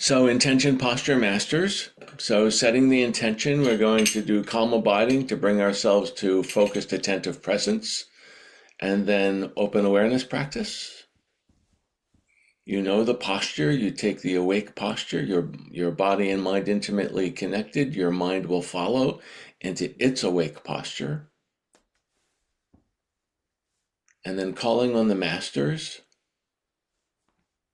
So intention posture masters. So setting the intention, we're going to do calm abiding to bring ourselves to focused attentive presence, and then open awareness practice. You know the posture, you take the awake posture, your body and mind intimately connected, your mind will follow into its awake posture. And then calling on the masters.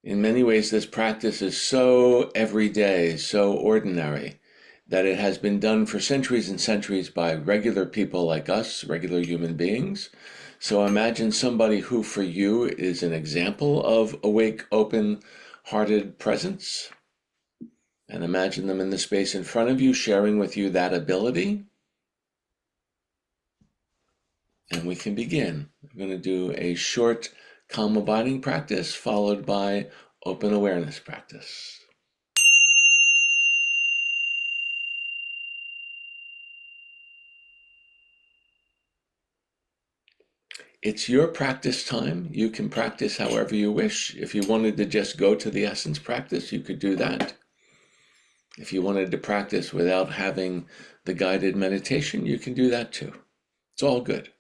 In many ways, this practice is so everyday, so ordinary, that it has been done for centuries and centuries by regular people like us, regular human beings. So imagine somebody who for you is an example of awake, open-hearted presence, and imagine them in the space in front of you, sharing with you that ability. And we can begin. I'm going to do a short calm abiding practice followed by open awareness practice. It's your practice time. You can practice however you wish. If you wanted to just go to the essence practice, you could do that. If you wanted to practice without having the guided meditation, you can do that too. It's all good.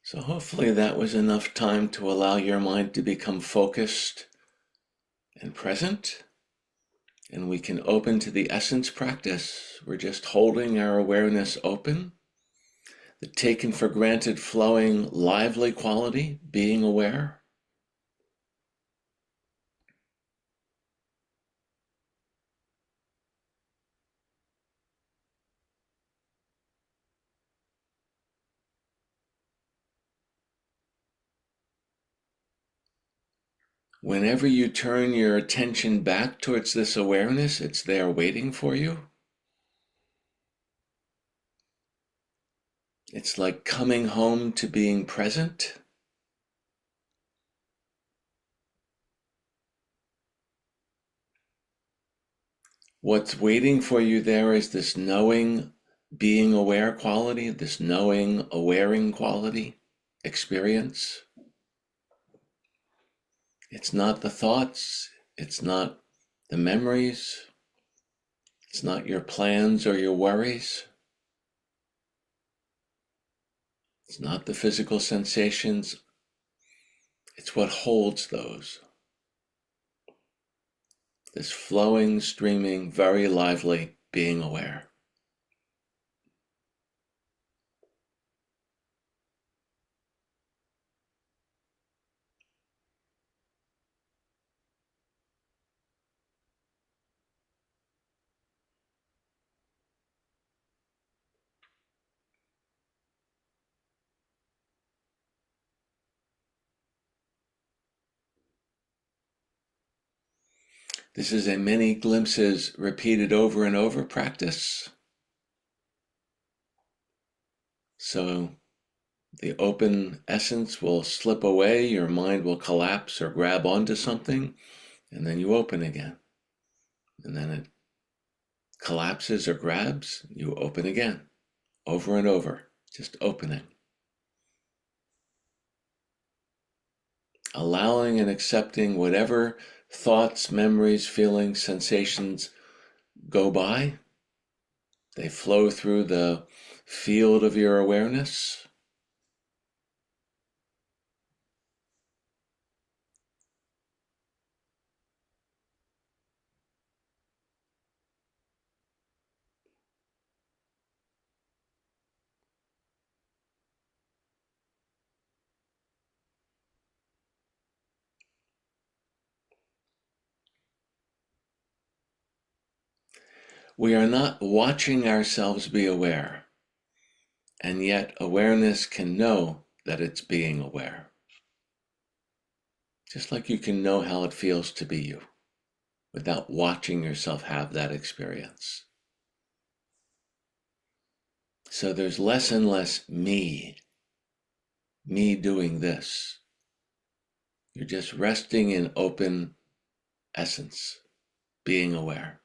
So hopefully that was enough time to allow your mind to become focused and present. And we can open to the essence practice. We're just holding our awareness open. The taken for granted, flowing, lively quality, being aware. Whenever you turn your attention back towards this awareness, it's there waiting for you. It's like coming home to being present. What's waiting for you there is this knowing, being aware quality, this knowing, awaring quality, experience. It's not the thoughts, it's not the memories, it's not your plans or your worries. It's not the physical sensations, it's what holds those. This flowing, streaming, very lively being aware. This is a many glimpses repeated over and over practice. So the open essence will slip away, your mind will collapse or grab onto something, and then you open again. And then it collapses or grabs, you open again, over and over, just opening. Allowing and accepting whatever thoughts, memories, feelings, sensations go by. They flow through the field of your awareness. We are not watching ourselves be aware, and yet awareness can know that it's being aware. Just like you can know how it feels to be you without watching yourself have that experience. So there's less and less me doing this. You're just resting in open essence, being aware.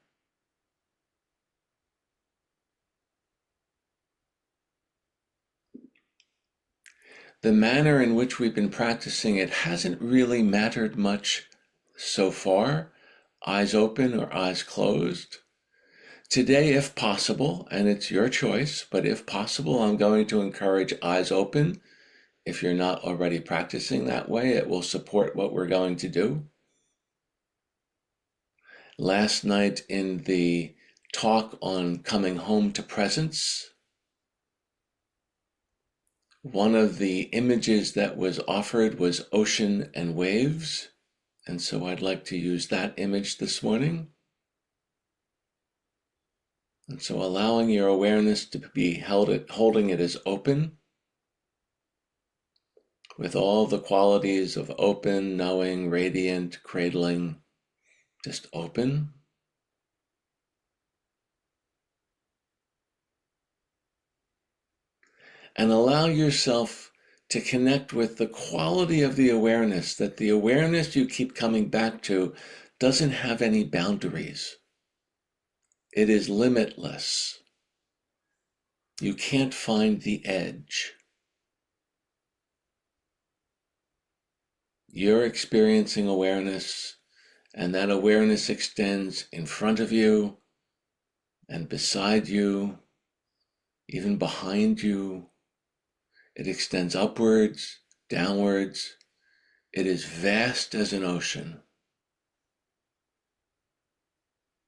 The manner in which we've been practicing it hasn't really mattered much so far, eyes open or eyes closed. Today, if possible, and it's your choice, but if possible, I'm going to encourage eyes open. If you're not already practicing that way, it will support what we're going to do. Last night in the talk on coming home to presence, one of the images that was offered was ocean and waves. And so I'd like to use that image this morning. And so allowing your awareness to be holding it as open, with all the qualities of open, knowing, radiant, cradling, just open. And allow yourself to connect with the quality of the awareness, that the awareness you keep coming back to doesn't have any boundaries. It is limitless. You can't find the edge. You're experiencing awareness, and that awareness extends in front of you and beside you, even behind you, It extends upwards, downwards. It is vast as an ocean.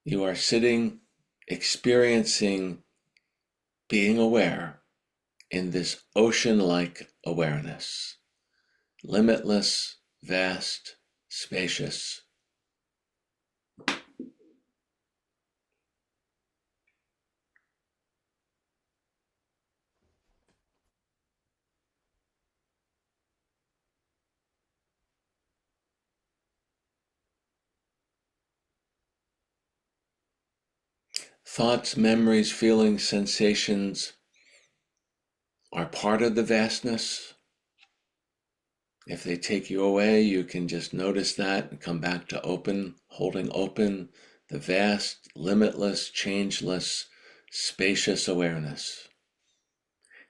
You are sitting, experiencing, being aware in this ocean-like awareness. Limitless, vast, spacious. Thoughts, memories, feelings, sensations are part of the vastness. If they take you away, you can just notice that and come back to open, holding open the vast, limitless, changeless, spacious awareness.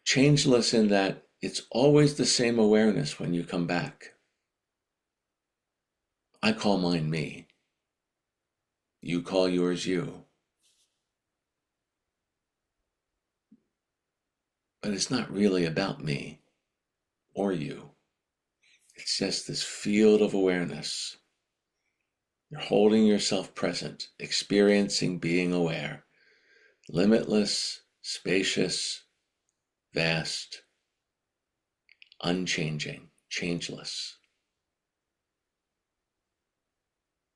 Changeless in that it's always the same awareness when you come back. I call mine me. You call yours you. But it's not really about me or you. It's just this field of awareness. You're holding yourself present, experiencing being aware. Limitless, spacious, vast, unchanging, changeless.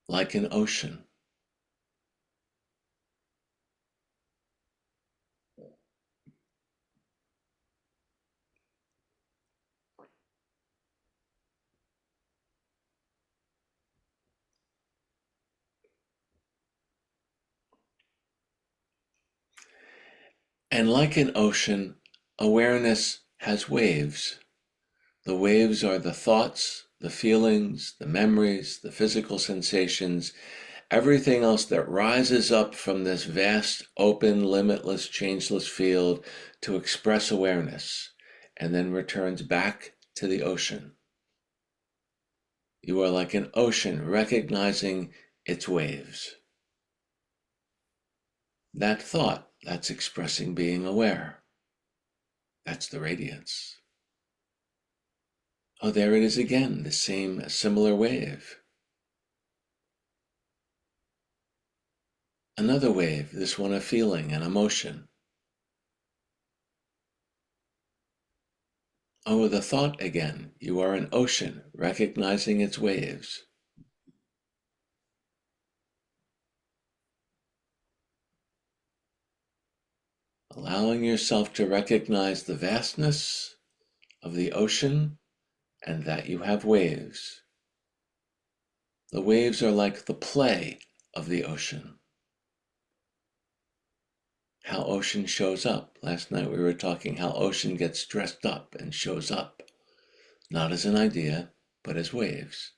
Like an ocean. And like an ocean, awareness has waves. The waves are the thoughts, the feelings, the memories, the physical sensations, everything else that rises up from this vast, open, limitless, changeless field to express awareness and then returns back to the ocean. You are like an ocean recognizing its waves. That thought, that's expressing being aware. That's the radiance. Oh, there it is again, the same, similar wave. Another wave, this one of feeling and emotion. Oh, the thought again. You are an ocean, recognizing its waves. Allowing yourself to recognize the vastness of the ocean and that you have waves. The waves are like the play of the ocean. How ocean shows up. Last night we were talking how ocean gets dressed up and shows up, not as an idea, but as waves.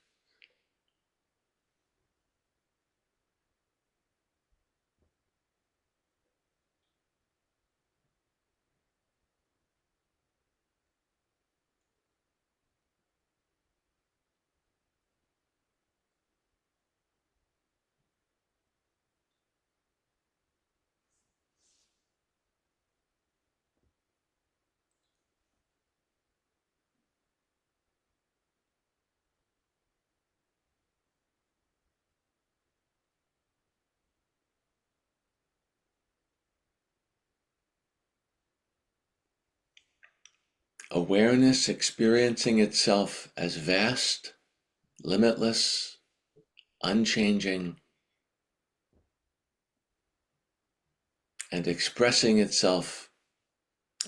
Awareness experiencing itself as vast, limitless, unchanging, and expressing itself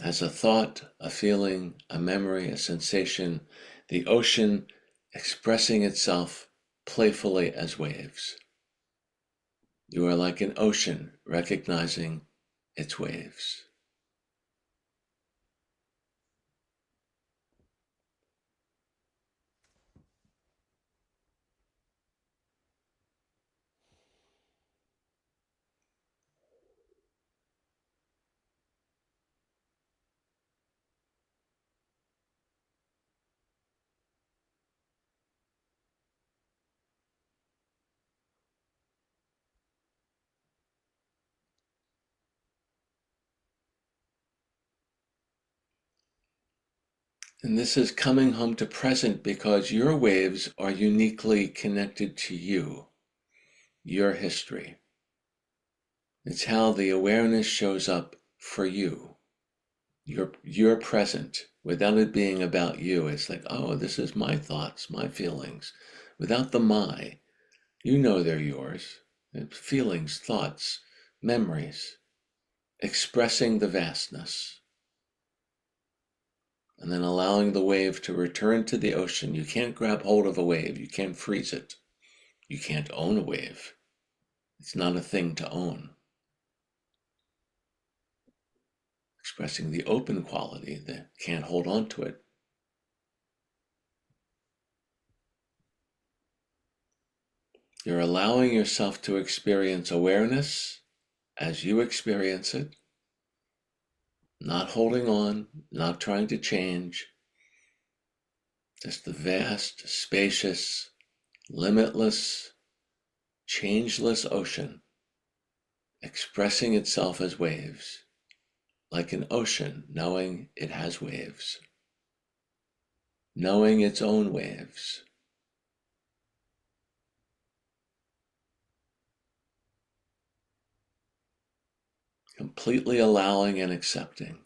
as a thought, a feeling, a memory, a sensation, the ocean expressing itself playfully as waves. You are like an ocean recognizing its waves. And this is coming home to present because your waves are uniquely connected to you, your history. It's how the awareness shows up for you. You're present without it being about you. It's like, oh, this is my thoughts, my feelings. Without the my, you know they're yours. It's feelings, thoughts, memories, expressing the vastness. And then allowing the wave to return to the ocean. You can't grab hold of a wave. You can't freeze it. You can't own a wave. It's not a thing to own. Expressing the open quality that can't hold on to it. You're allowing yourself to experience awareness as you experience it, not holding on, not trying to change, just the vast, spacious, limitless, changeless ocean expressing itself as waves, like an ocean knowing it has waves, knowing its own waves. Completely allowing and accepting.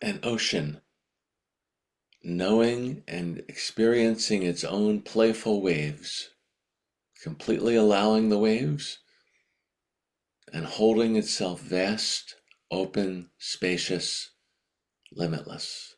An ocean knowing and experiencing its own playful waves, completely allowing the waves and holding itself vast, open, spacious, limitless.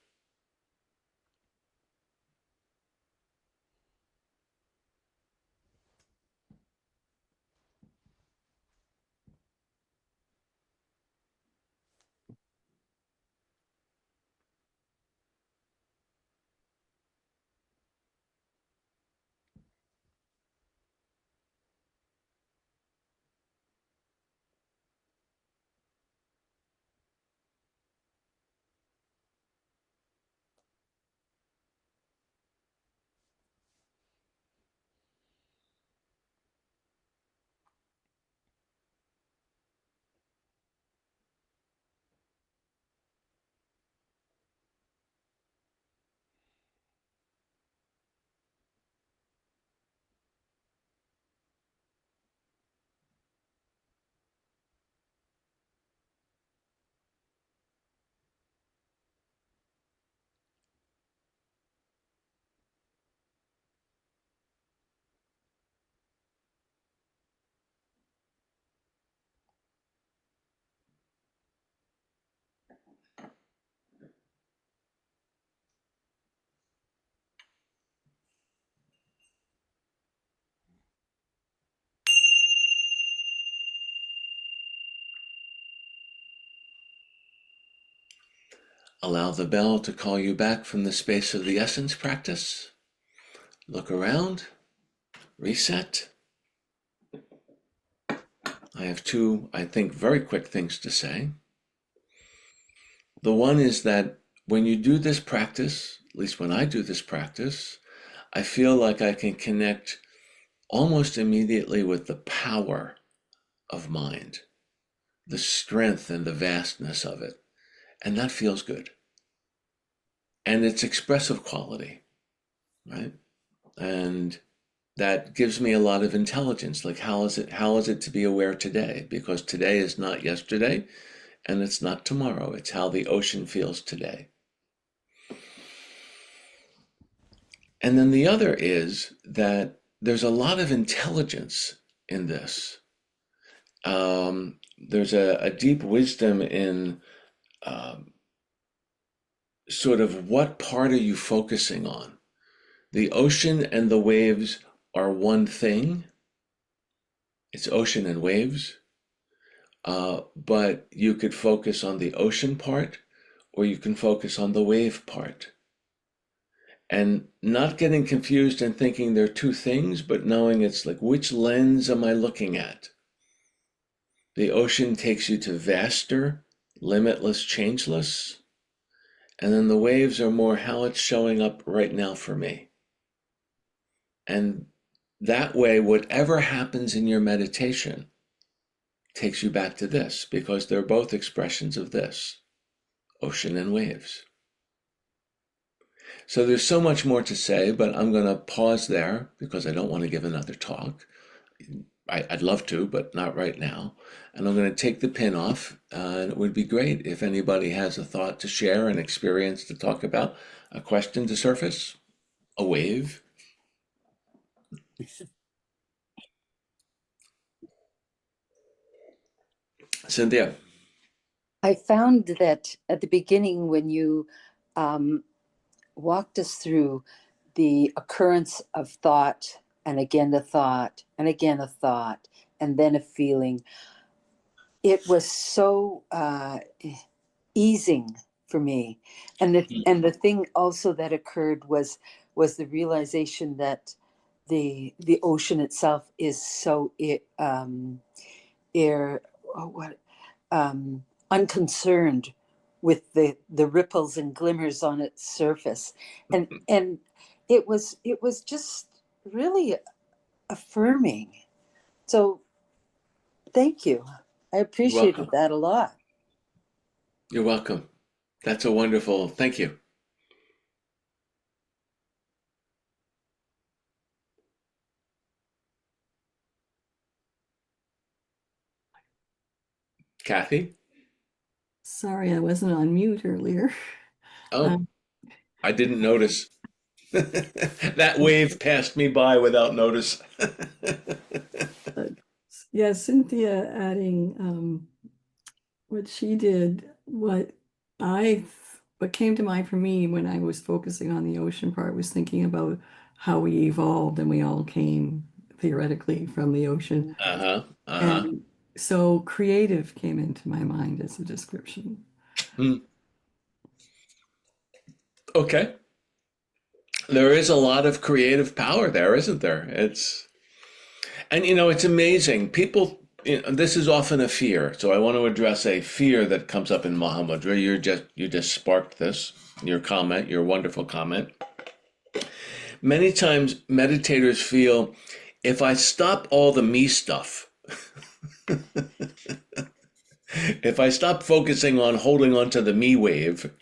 Allow the bell to call you back from the space of the essence practice. Look around, reset. I have two, I think, very quick things to say. The one is that when you do this practice, at least when I do this practice, I feel like I can connect almost immediately with the power of mind, the strength and the vastness of it. And that feels good. and its expressive quality, right? And that gives me a lot of intelligence. Like, how is it to be aware today? Because today is not yesterday, and it's not tomorrow. It's how the ocean feels today. And then the other is that there's a lot of intelligence in this. There's a deep wisdom in um, sort of what part are you focusing on? The ocean and the waves are one thing. It's ocean and waves. But you could focus on the ocean part, or you can focus on the wave part. And not getting confused and thinking they're two things, but knowing it's like, which lens am I looking at? The ocean takes you to vaster, limitless, changeless. And then the waves are more how it's showing up right now for me. And that way, whatever happens in your meditation takes you back to this, because they're both expressions of this, ocean and waves. So there's so much more to say, but I'm going to pause there because I don't want to give another talk. I'd love to, but not right now. And I'm going to take the pin off. And it would be great if anybody has a thought to share, an experience to talk about, a question to surface, a wave. Cynthia. I found that at the beginning, when you um, walked us through the occurrence of thought, and again a thought, and again a thought, and then a feeling, it was so easing for me. And the thing also that occurred was the realization that the ocean itself is so air oh, what unconcerned with the ripples and glimmers on its surface, and it was just really affirming. So thank you. I You're appreciated welcome. that a lot. You're welcome. That's a wonderful, thank you. Kathy? Sorry, I wasn't on mute earlier. Oh, Um, I didn't notice. That wave passed me by without notice. but yeah, Cynthia adding what she did, what came to mind for me when I was focusing on the ocean part was thinking about how we evolved and we all came theoretically from the ocean. Uh-huh. Uh-huh. And so creative came into my mind as a description. Hmm. Okay. There is a lot of creative power there, isn't there? And it's amazing. People, this is often a fear. So I want to address a fear that comes up in Mahamudra. You just sparked this, your comment, your wonderful comment. Many times meditators feel, if I stop all the me stuff, if I stop focusing on holding on to the me wave,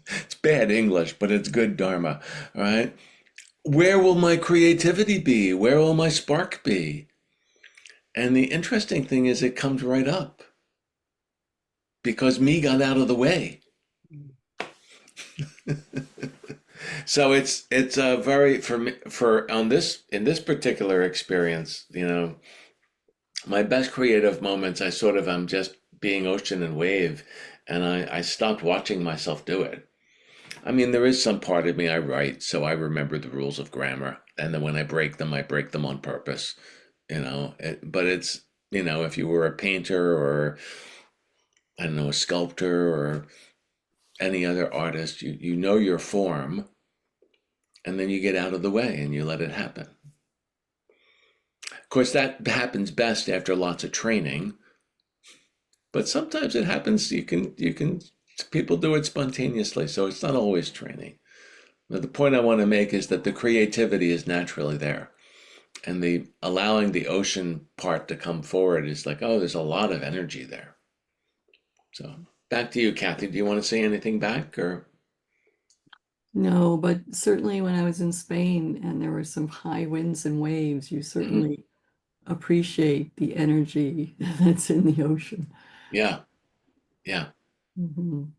it's bad English, but it's good Dharma, right? Where will my creativity be? Where will my spark be? And the interesting thing is it comes right up because me got out of the way. So it's a very for me for on this in this particular experience, my best creative moments I sort of am just being ocean and wave, and I stopped watching myself do it. I mean, there is some part of me I write, so I remember the rules of grammar, and then when I break them on purpose. But it's if you were a painter or I don't know, a sculptor or any other artist, you know your form, and then you get out of the way and you let it happen. Of course, that happens best after lots of training, but sometimes it happens. You can people do it spontaneously, so it's not always training. But the point I want to make is that the creativity is naturally there. And the allowing the ocean part to come forward is like, oh, there's a lot of energy there. So back to you, Kathy. Do you want to say anything back or? No, but certainly when I was in Spain and there were some high winds and waves, you Hmm. certainly appreciate the energy that's in the ocean. Yeah, yeah. Mhm.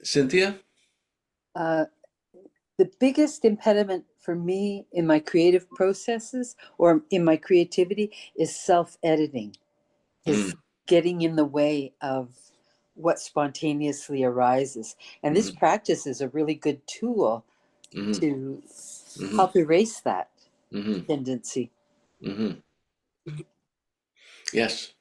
Cynthia? Uh, the biggest impediment for me in my creative processes or in my creativity is self-editing, Mm, is getting in the way of what spontaneously arises. And this hmm. practice is a really good tool Hmm. to Hmm. help erase that Hmm. tendency. Hmm. Yes.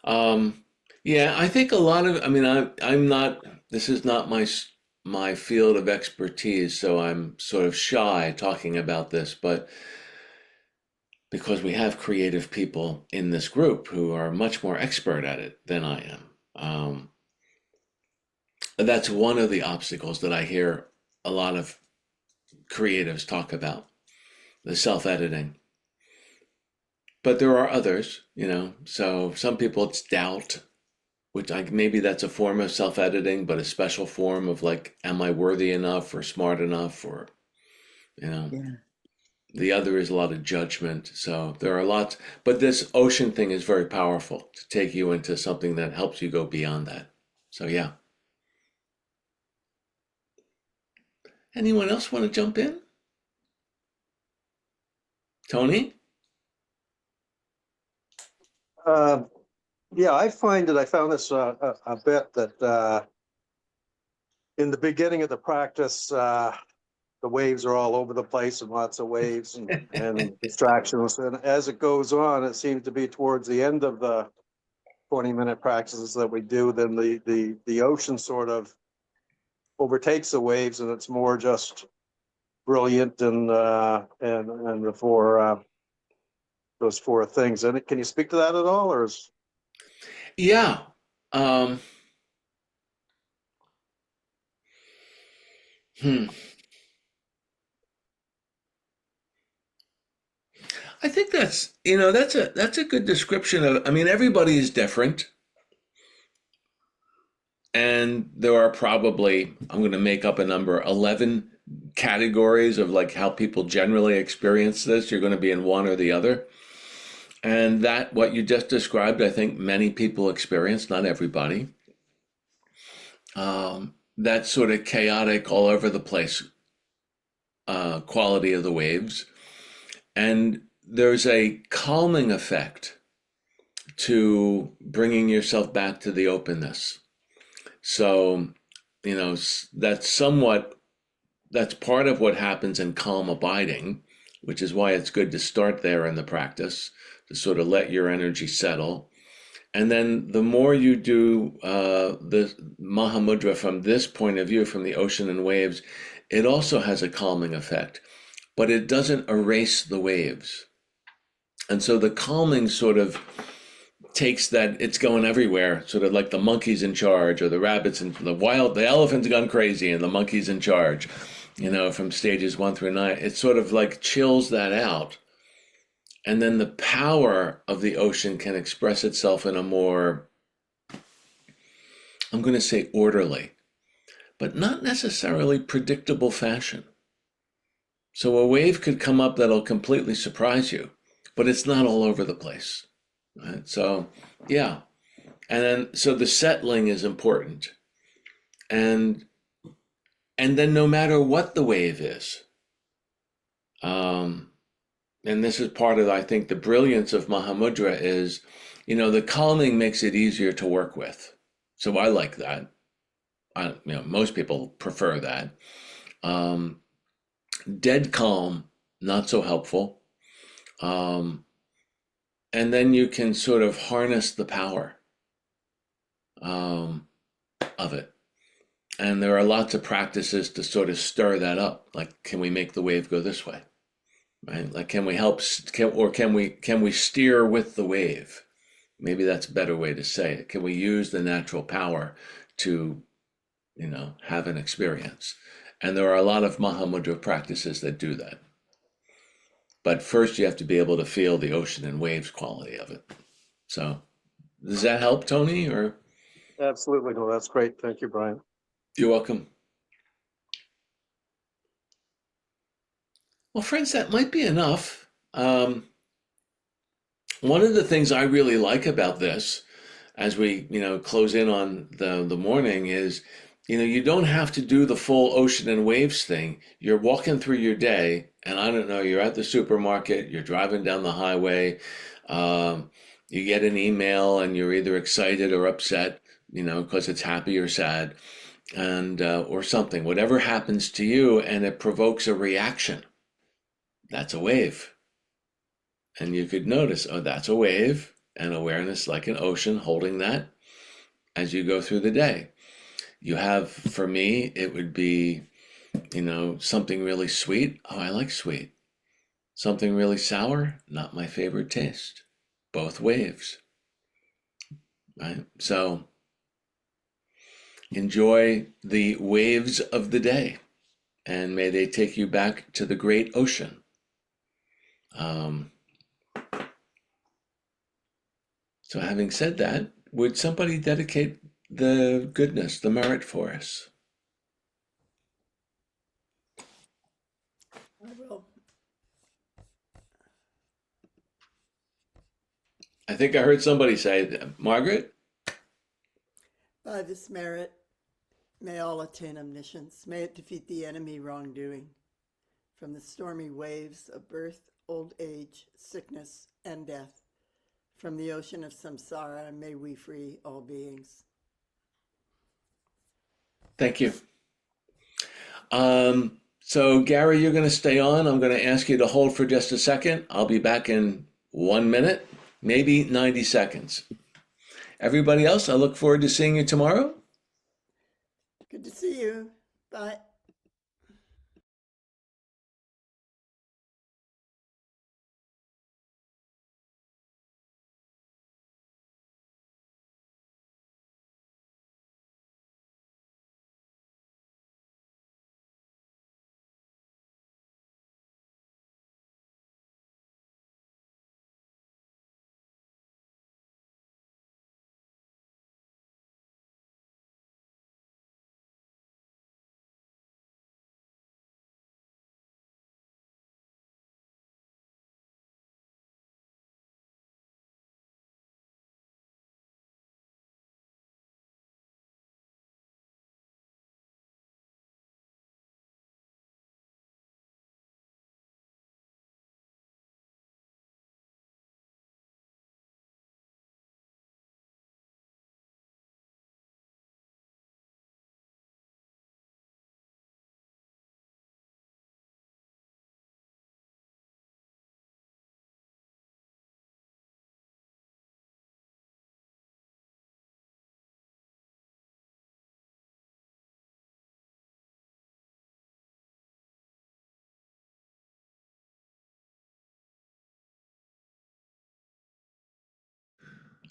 Um, yeah, I think a lot of, I mean, I'm not, this is not my field of expertise, so I'm sort of shy talking about this, but because we have creative people in this group who are much more expert at it than I am. That's one of the obstacles that I hear a lot of creatives talk about, the self-editing. But there are others, so some people it's doubt, which maybe that's a form of self-editing, but a special form of like, am I worthy enough or smart enough, or you know, Yeah. the other is a lot of judgment. So there are lots, but this ocean thing is very powerful to take you into something that helps you go beyond that. So yeah. Anyone else want to jump in? Tony? Uh, yeah, I found this a bit that in the beginning of the practice, the waves are all over the place and lots of waves and distractions. And as it goes on, it seems to be towards the end of the 20-minute practices that we do, then the ocean sort of overtakes the waves, and it's more just brilliant and the four those four things. And can you speak to that at all, or is Yeah. Um, hmm. I think that's a good description of. I mean, everybody is different, and there are probably, I'm going to make up a number, 11 categories of like how people generally experience this. You're going to be in one or the other. And that, what you just described, I think many people experience, not everybody. That sort of chaotic, all over the place quality of the waves. And there's a calming effect to bringing yourself back to the openness. So, that's that's part of what happens in calm abiding, which is why it's good to start there in the practice, to sort of let your energy settle. And then the more you do the Mahamudra from this point of view, from the ocean and waves, it also has a calming effect, but it doesn't erase the waves. And so the calming sort of takes that, it's going everywhere, sort of like the monkey's in charge, or the rabbits and the elephant's gone crazy and the monkey's in charge, from stages 1 through 9. It sort of like chills that out. And then the power of the ocean can express itself in a more, I'm going to say, orderly, but not necessarily predictable fashion. So a wave could come up that'll completely surprise you, but it's not all over the place. Right? So, yeah. And then, so the settling is important. And then no matter what the wave is, um, and this is part of, I think, the brilliance of Mahamudra is, the calming makes it easier to work with. So I like that. Most people prefer that. Um, Dead calm, not so helpful. Um, and then you can sort of harness the power um, of it. And there are lots of practices to sort of stir that up. Like, can we make the wave go this way? Right? Like, can we help, can we steer with the wave? Maybe that's a better way to say it. Can we use the natural power to, have an experience? And there are a lot of Mahamudra practices that do that. But first, you have to be able to feel the ocean and waves quality of it. So, does that help, Tony? Or Absolutely. No, that's great. Thank you, Brian. You're welcome. Well, friends, that might be enough. One of the things I really like about this, as we, close in on the morning, is, you don't have to do the full ocean and waves thing. You're walking through your day, and I don't know, you're at the supermarket, you're driving down the highway, you get an email, and you're either excited or upset, because it's happy or sad, and or something. Whatever happens to you, and it provokes a reaction. That's a wave. And you could notice, oh, that's a wave, and awareness like an ocean holding that as you go through the day. You have, for me, it would be, something really sweet. Oh, I like sweet. Something really sour, not my favorite taste. Both waves, right? So enjoy the waves of the day, and may they take you back to the great ocean. So having said that, would somebody dedicate the goodness, the merit for us? I will. I think I heard somebody say, Margaret? By this merit, may all attain omniscience. May it defeat the enemy wrongdoing. From the stormy waves of birth, old age, sickness, and death. From the ocean of samsara, may we free all beings. Thank you. So Gary, you're going to stay on. I'm going to ask you to hold for just a second. I'll be back in 1 minute, maybe 90 seconds. Everybody else, I look forward to seeing you tomorrow. Good to see you. Bye.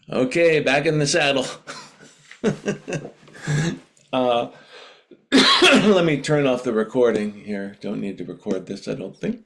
Okay, back in the saddle. uh, Let me turn off the recording here. Don't need to record this, I don't think.